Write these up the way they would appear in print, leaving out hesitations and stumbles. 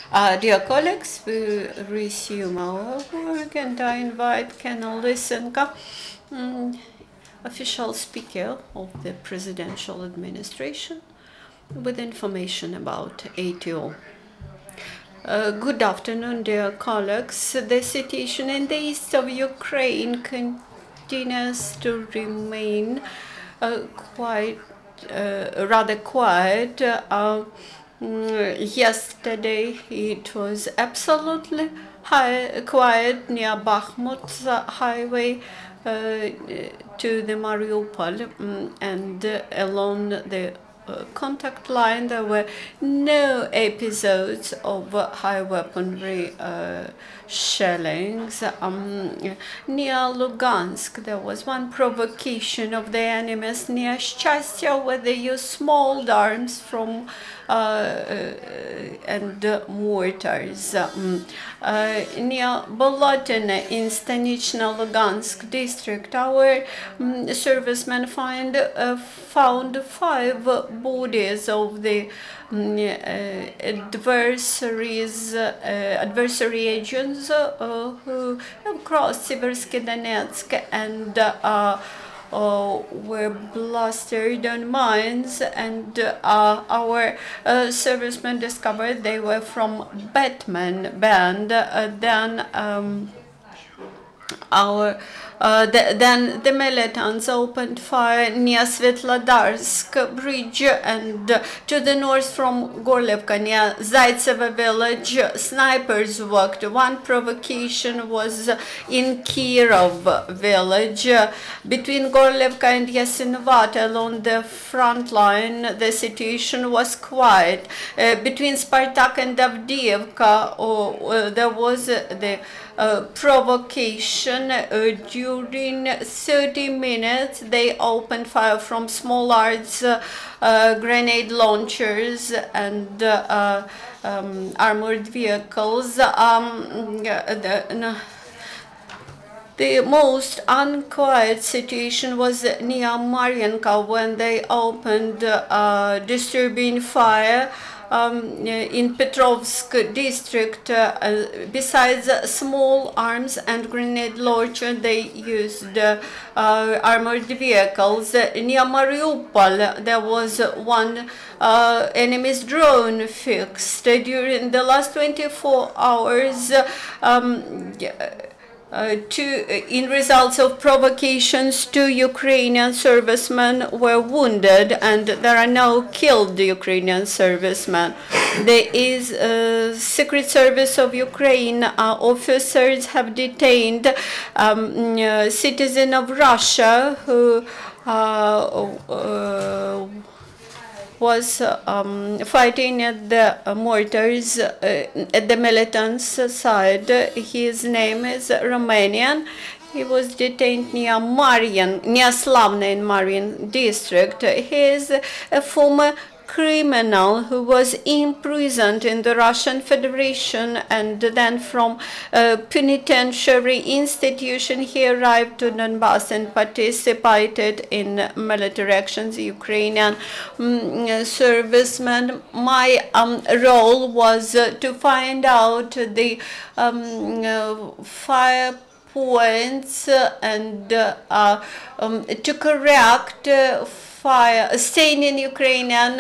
Dear colleagues, we resume our work and I invite Colonel Lysenko, official speaker of the presidential administration, with information about ATO. Good afternoon, dear colleagues. The situation in the east of Ukraine continues to remain quite rather quiet. Yesterday it was absolutely quiet near Bakhmut's highway to the Mariupol, and along the contact line there were no episodes of high weaponry shellings. Near Lugansk there was one provocation of the enemies near Shchastya, where they used small arms from and mortars. Near Bolotine in Stanichno-Lugansk district, our servicemen found 5 bodies of the adversary agents who have crossed Siversky Donetsk and were blasted on mines, and our servicemen discovered they were from Batman band. Then the militants opened fire near Svetlodarsk bridge, and to the north from Gorlevka near Zaitsevo village, snipers worked. One provocation was in Kirov village. Between Gorlevka and Yasinovat along the front line, the situation was quiet. Between Spartak and Avdiivka, there was the provocation. During 30 minutes they opened fire from small arms, grenade launchers and armored vehicles. The most unquiet situation was near Marienka when they opened disturbing fire in Petrovsk district. Besides small arms and grenade launcher, they used armored vehicles. Near Mariupol, there was one enemy's drone fixed. During the last 24 hours, in results of provocations, 2 Ukrainian servicemen were wounded, and there are no killed Ukrainian servicemen. There is a Secret Service of Ukraine officers have detained a citizen of Russia who was fighting at the mortars at the militants' side. His name is Romanian. He was detained near Slavna in Marian district. He is a former criminal who was imprisoned in the Russian Federation, and then from a penitentiary institution he arrived to Donbass and participated in military actions. Ukrainian servicemen. My role was to find out the fire points and to correct fire. Staying in Ukrainian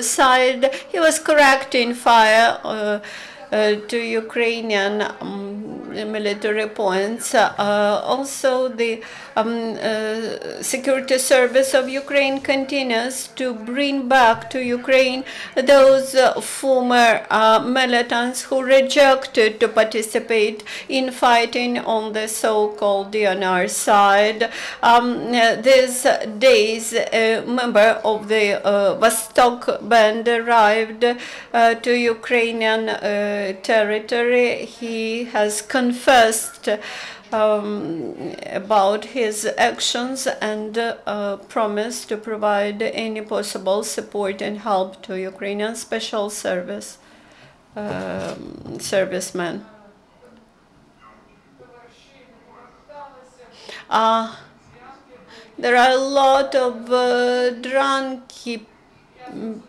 side, he was correcting fire to Ukrainian military points. Also, the Security Service of Ukraine continues to bring back to Ukraine those former militants who rejected to participate in fighting on the so-called DNR side. These days, a member of the Vostok band arrived to Ukrainian territory. He has confessed about his actions and promised to provide any possible support and help to Ukrainian special servicemen. There are a lot of drunky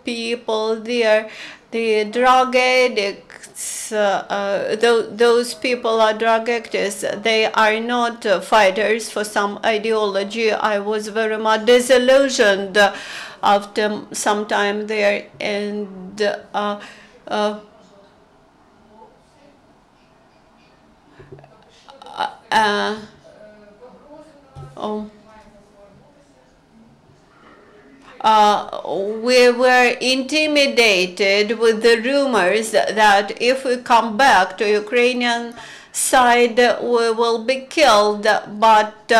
people there, the drug addicts, those people are drug addicts. They are not fighters for some ideology. I was very much disillusioned after some time there, and we were intimidated with the rumors that if we come back to Ukrainian side, we will be killed. But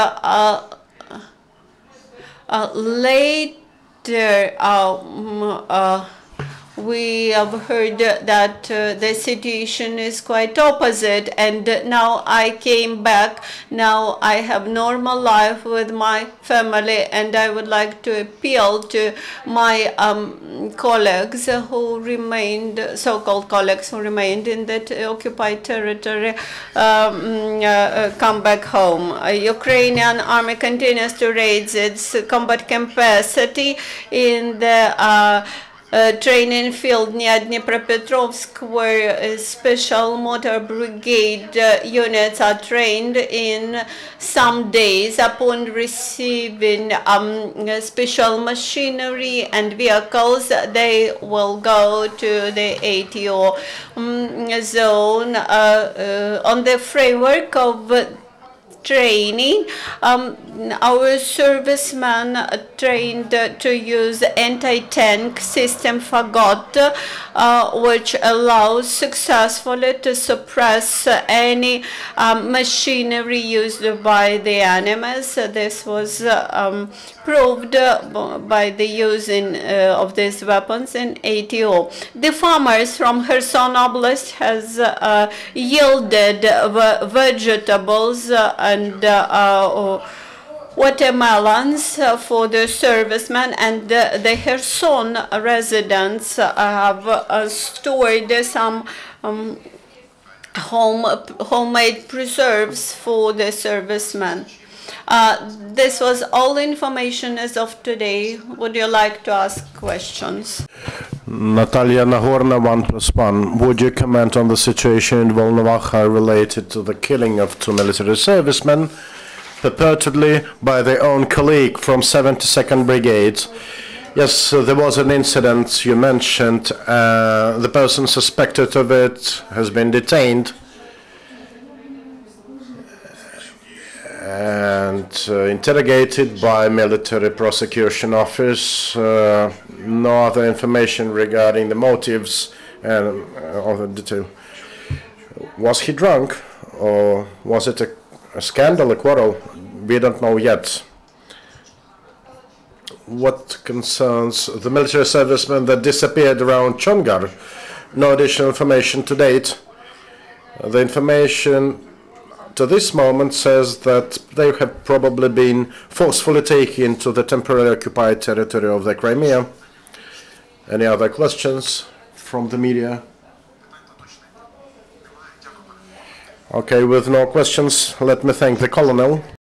later, we have heard that the situation is quite opposite, and now I came back. Now I have normal life with my family, and I would like to appeal to my colleagues who remained, so-called colleagues who remained in that occupied territory, come back home. Ukrainian army continues to raise its combat capacity in the training field near Dnipropetrovsk, where special motor brigade units are trained in some days. Upon receiving special machinery and vehicles, they will go to the ATO zone. On the framework of training, our servicemen trained to use anti-tank system Fagot, which allows successfully to suppress any machinery used by the enemies. This was proved by the using of these weapons in ATO. The farmers from Kherson Oblast has yielded vegetables and watermelons for the servicemen, and the Kherson residents have stored some homemade preserves for the servicemen. This was all information as of today. Would you like to ask questions? Natalia Nahorna, 1+1. Would you comment on the situation in Volnovakha related to the killing of 2 military servicemen, purportedly by their own colleague from 72nd Brigade? Yes, there was an incident you mentioned. The person suspected of it has been detained and interrogated by military prosecution office. No other information regarding the motives and other detail. Was he drunk, or was it a scandal, a quarrel? We don't know yet. What concerns the military servicemen that disappeared around Chongar, no additional information to date. The information to this moment says that they have probably been forcefully taken to the temporarily occupied territory of the Crimea. Any other questions from the media? Okay, with no questions, let me thank the Colonel.